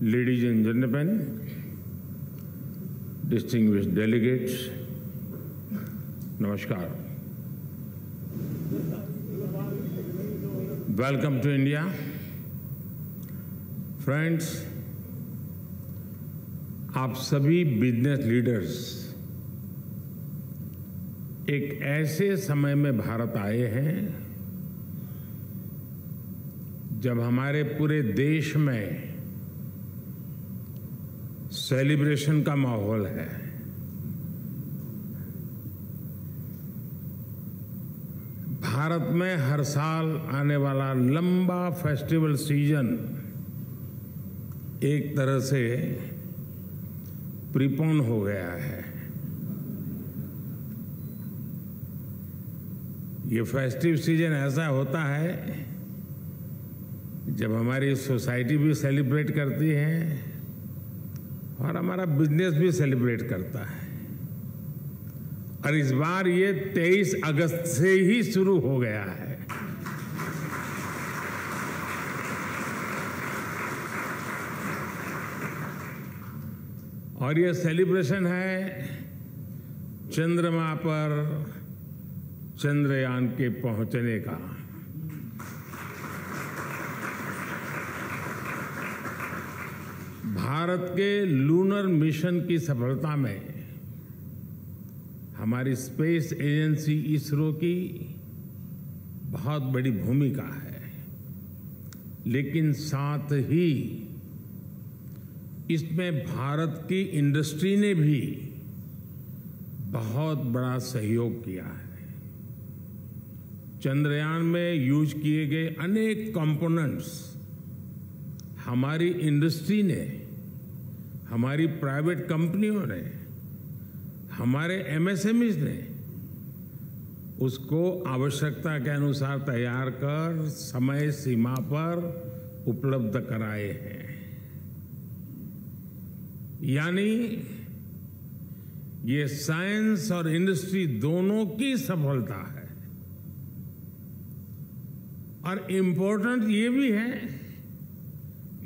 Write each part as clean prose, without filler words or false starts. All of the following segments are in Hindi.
Ladies and gentlemen, distinguished delegates, Namaskar. Welcome to India. Friends, आप सभी बिजनेस लीडर्स एक ऐसे समय में भारत आए हैं जब हमारे पूरे देश में सेलिब्रेशन का माहौल है। भारत में हर साल आने वाला लंबा फेस्टिवल सीजन एक तरह से प्रीपोन हो गया है। ये फेस्टिव सीजन ऐसा होता है जब हमारी सोसाइटी भी सेलिब्रेट करती है और हमारा बिजनेस भी सेलिब्रेट करता है। और इस बार ये 23 अगस्त से ही शुरू हो गया है। और ये सेलिब्रेशन है चंद्रमा पर चंद्रयान के पहुंचने का। भारत के लूनर मिशन की सफलता में हमारी स्पेस एजेंसी इसरो की बहुत बड़ी भूमिका है, लेकिन साथ ही इसमें भारत की इंडस्ट्री ने भी बहुत बड़ा सहयोग किया है। चंद्रयान में यूज किए गए अनेक कंपोनेंट्स हमारी इंडस्ट्री ने, हमारी प्राइवेट कंपनियों ने, हमारे एमएसएमईज ने उसको आवश्यकता के अनुसार तैयार कर समय सीमा पर उपलब्ध कराए हैं। यानी ये साइंस और इंडस्ट्री दोनों की सफलता है। और इम्पोर्टेंट ये भी है,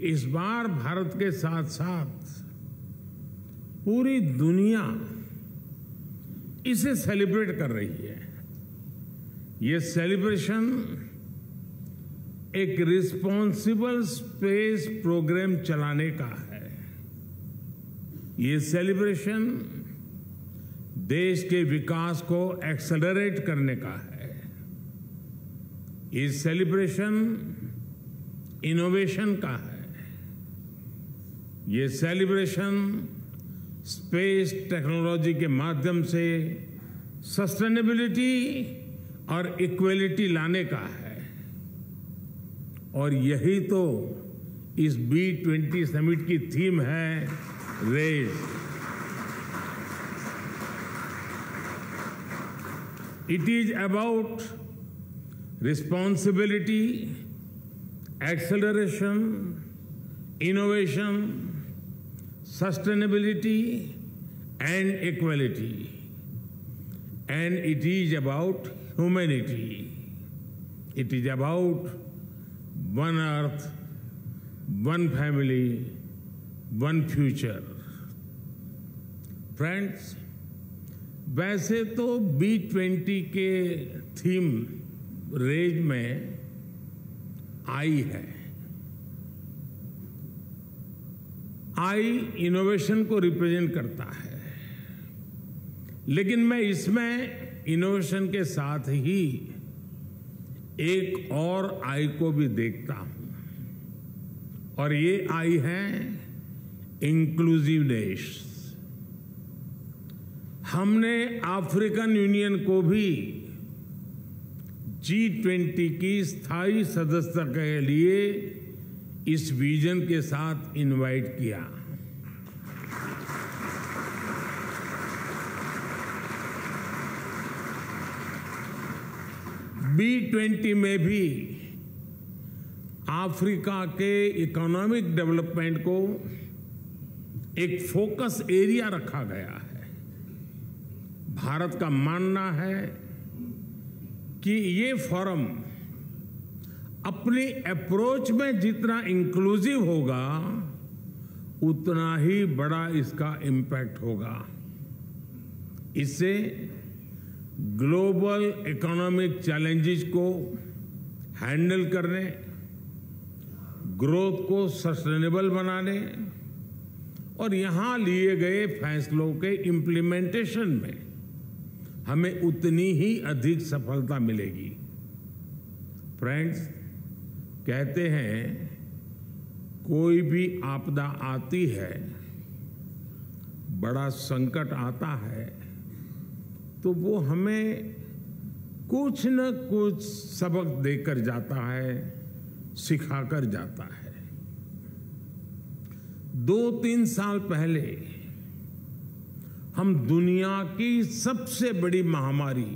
इस बार भारत के साथ साथ पूरी दुनिया इसे सेलिब्रेट कर रही है। ये सेलिब्रेशन एक रिस्पॉन्सिबल स्पेस प्रोग्राम चलाने का है। ये सेलिब्रेशन देश के विकास को एक्सेलरेट करने का है। ये सेलिब्रेशन इनोवेशन का है। ये सेलिब्रेशन स्पेस टेक्नोलॉजी के माध्यम से सस्टेनेबिलिटी और इक्वलिटी लाने का है। और यही तो इस B20 समिट की थीम है, raise. It is about responsibility, acceleration, innovation, sustainability and equality. And it is about humanity. It is about one earth, one family, one future. Friends, वैसे तो B20 के थीम रेज में आई है। आई इनोवेशन को रिप्रेजेंट करता है, लेकिन मैं इसमें इनोवेशन के साथ ही एक और आई को भी देखता हूं, और ये आई है इंक्लूसिवनेस। हमने अफ्रीकन यूनियन को भी G20 की स्थायी सदस्यता के लिए इस विजन के साथ इनवाइट किया। B20 में भी अफ्रीका के इकोनॉमिक डेवलपमेंट को एक फोकस एरिया रखा गया है। भारत का मानना है कि ये फोरम अपनी अप्रोच में जितना इंक्लूसिव होगा, उतना ही बड़ा इसका इम्पैक्ट होगा। इससे ग्लोबल इकोनॉमिक चैलेंजेस को हैंडल करने, ग्रोथ को सस्टेनेबल बनाने और यहां लिए गए फैसलों के इम्प्लीमेंटेशन में हमें उतनी ही अधिक सफलता मिलेगी। फ्रेंड्स, कहते हैं कोई भी आपदा आती है, बड़ा संकट आता है, तो वो हमें कुछ न कुछ सबक देकर जाता है, सिखाकर जाता है। 2-3 साल पहले हम दुनिया की सबसे बड़ी महामारी,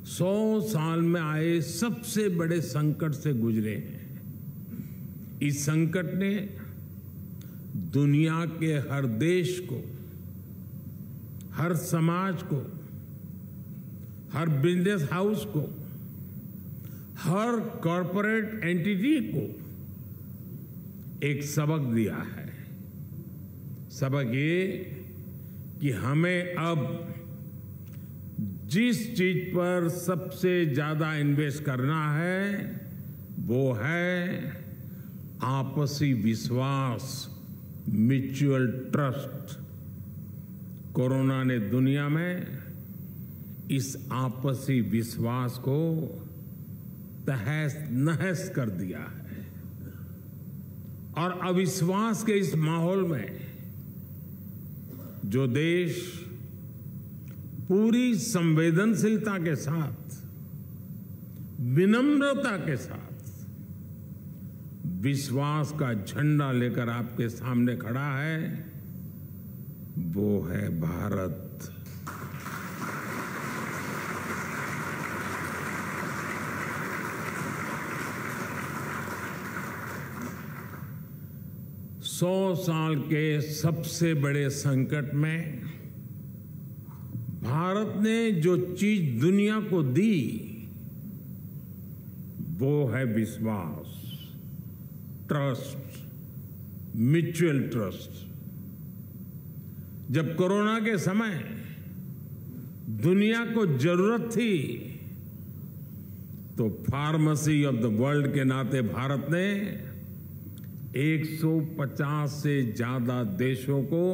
100 साल में आए सबसे बड़े संकट से गुजरे हैं। इस संकट ने दुनिया के हर देश को, हर समाज को, हर बिजनेस हाउस को, हर कॉरपोरेट एंटिटी को एक सबक दिया है। सबक ये कि हमें अब जिस चीज पर सबसे ज्यादा इन्वेस्ट करना है वो है आपसी विश्वास, म्यूचुअल ट्रस्ट। कोरोना ने दुनिया में इस आपसी विश्वास को तहस नहस कर दिया है और अविश्वास के इस माहौल में जो देश पूरी संवेदनशीलता के साथ, विनम्रता के साथ विश्वास का झंडा लेकर आपके सामने खड़ा है, वो है भारत। सौ साल के सबसे बड़े संकट में भारत ने जो चीज दुनिया को दी वो है विश्वास, ट्रस्ट, म्यूचुअल ट्रस्ट। जब कोरोना के समय दुनिया को जरूरत थी तो फार्मेसी ऑफ द वर्ल्ड के नाते भारत ने 150 से ज्यादा देशों को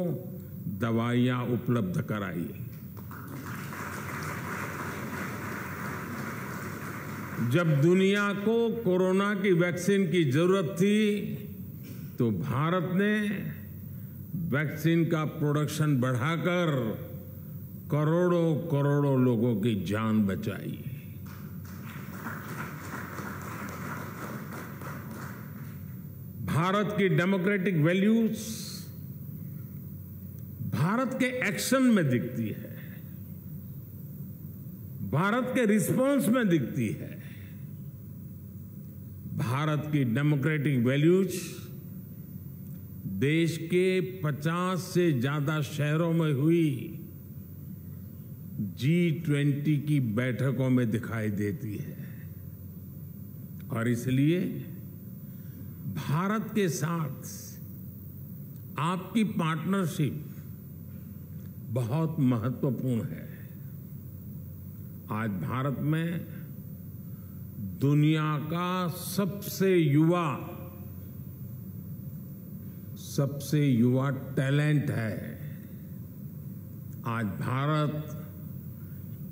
दवाइयां उपलब्ध कराई। जब दुनिया को कोरोना की वैक्सीन की जरूरत थी तो भारत ने वैक्सीन का प्रोडक्शन बढ़ाकर करोड़ों करोड़ों लोगों की जान बचाई। भारत की डेमोक्रेटिक वैल्यूज भारत के एक्शन में दिखती है, भारत के रिस्पांस में दिखती है। भारत की डेमोक्रेटिक वैल्यूज देश के 50 से ज्यादा शहरों में हुई G20 की बैठकों में दिखाई देती है और इसलिए भारत के साथ आपकी पार्टनरशिप बहुत महत्वपूर्ण है। आज भारत में दुनिया का सबसे युवा टैलेंट है। आज भारत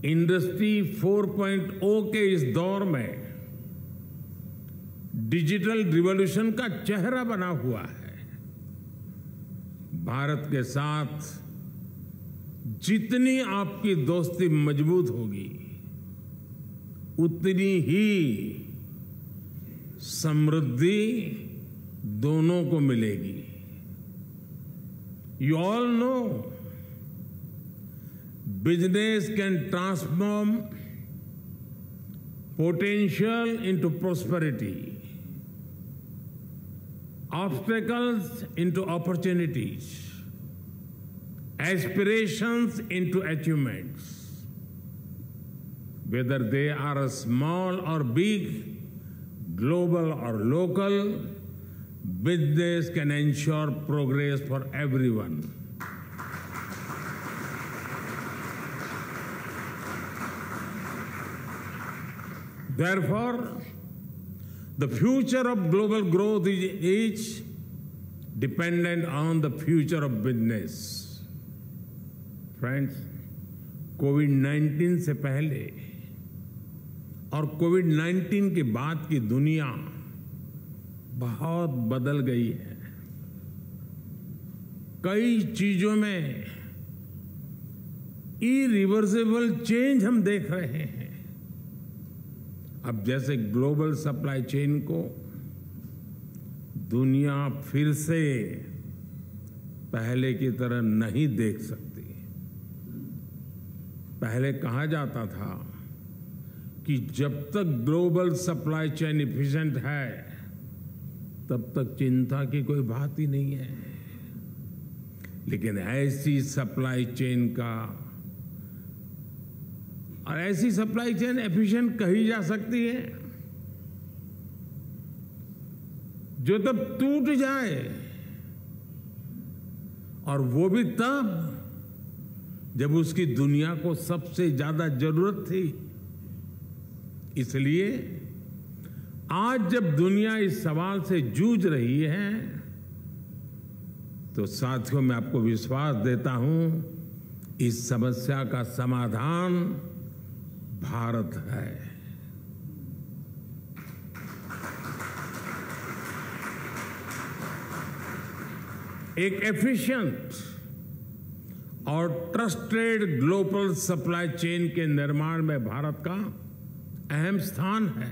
इंडस्ट्री 4.0 के इस दौर में डिजिटल रिवॉल्यूशन का चेहरा बना हुआ है। भारत के साथ जितनी आपकी दोस्ती मजबूत होगी उतनी ही समृद्धि दोनों को मिलेगी। You all know business can transform potential into prosperity, obstacles into opportunities, aspirations into achievements. Whether they are small or big, global or local, business can ensure progress for everyone. Therefore, the future of global growth is dependent on the future of business. Friends, कोविड-19 से पहले और कोविड-19 के बाद की दुनिया बहुत बदल गई है। कई चीजों में इरिवर्सिबल चेंज हम देख रहे हैं। अब जैसे ग्लोबल सप्लाई चेन को दुनिया फिर से पहले की तरह नहीं देख सकती। पहले कहा जाता था कि जब तक ग्लोबल सप्लाई चेन इफिशिएंट है तब तक चिंता की कोई बात ही नहीं है। लेकिन ऐसी सप्लाई चेन का और ऐसी सप्लाई चेन एफिशिएंट कही जा सकती है जो तब टूट जाए, और वो भी तब जब उसकी दुनिया को सबसे ज्यादा जरूरत थी। इसलिए आज जब दुनिया इस सवाल से जूझ रही है तो साथियों, मैं आपको विश्वास देता हूं इस समस्या का समाधान भारत है। एक एफिशिएंट और ट्रस्टेड ग्लोबल सप्लाई चेन के निर्माण में भारत का अहम स्थान है,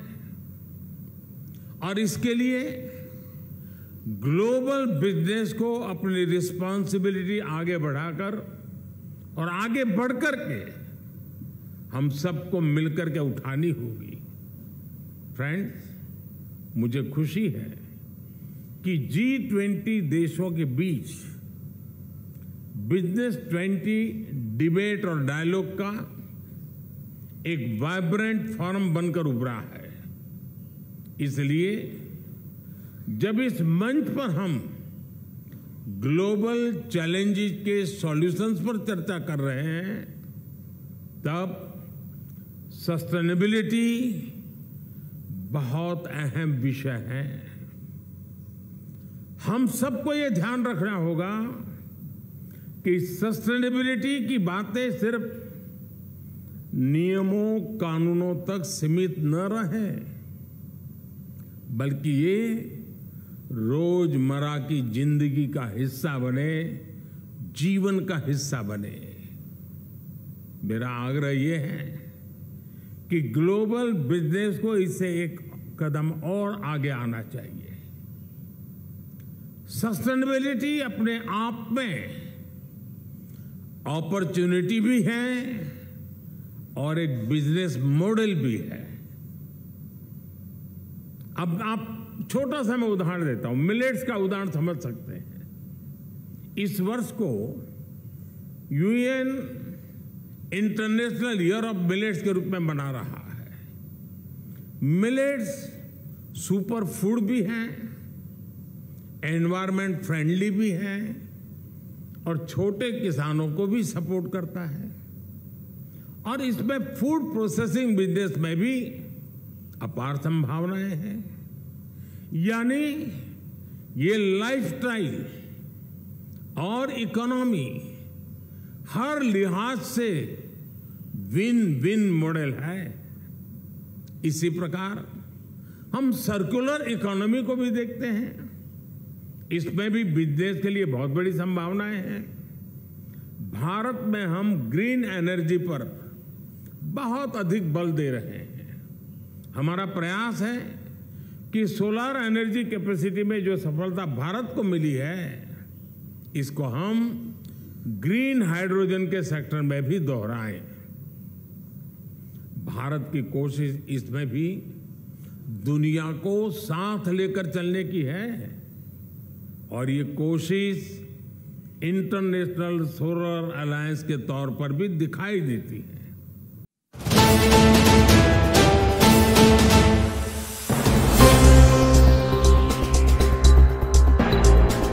और इसके लिए ग्लोबल बिजनेस को अपनी रिस्पांसिबिलिटी आगे बढ़ाकर और आगे बढ़कर के हम सबको मिलकर के उठानी होगी। फ्रेंड्स, मुझे खुशी है कि G20 देशों के बीच बिजनेस 20 डिबेट और डायलॉग का एक वाइब्रेंट फोरम बनकर उभरा है। इसलिए जब इस मंच पर हम ग्लोबल चैलेंजेस के सॉल्यूशंस पर चर्चा कर रहे हैं, तब सस्टेनेबिलिटी बहुत अहम विषय है। हम सबको ये ध्यान रखना होगा कि सस्टेनेबिलिटी की बातें सिर्फ नियमों कानूनों तक सीमित न रहे, बल्कि ये रोजमर्रा की जिंदगी का हिस्सा बने, जीवन का हिस्सा बने। मेरा आग्रह ये है कि ग्लोबल बिजनेस को इससे एक कदम और आगे आना चाहिए। सस्टेनेबिलिटी अपने आप में अपॉर्चुनिटी भी है और एक बिजनेस मॉडल भी है। अब आप छोटा सा मैं उदाहरण देता हूं, मिलेट्स का उदाहरण समझ सकते हैं। इस वर्ष को UN international year of millets के रूप में मना रहा है। मिलेट्स सुपर फूड भी हैं, एनवायरमेंट फ्रेंडली भी हैं और छोटे किसानों को भी सपोर्ट करता है, और इसमें फूड प्रोसेसिंग बिजनेस में भी अपार संभावनाएं हैं। यानी ये लाइफस्टाइल और इकोनॉमी हर लिहाज से विन विन मॉडल है। इसी प्रकार हम सर्कुलर इकोनॉमी को भी देखते हैं, इसमें भी बिजनेस के लिए बहुत बड़ी संभावनाएं हैं। भारत में हम ग्रीन एनर्जी पर बहुत अधिक बल दे रहे हैं। हमारा प्रयास है कि सोलर एनर्जी कैपेसिटी में जो सफलता भारत को मिली है, इसको हम ग्रीन हाइड्रोजन के सेक्टर में भी दोहराएं। भारत की कोशिश इसमें भी दुनिया को साथ लेकर चलने की है, और ये कोशिश इंटरनेशनल सोलर अलायंस के तौर पर भी दिखाई देती है।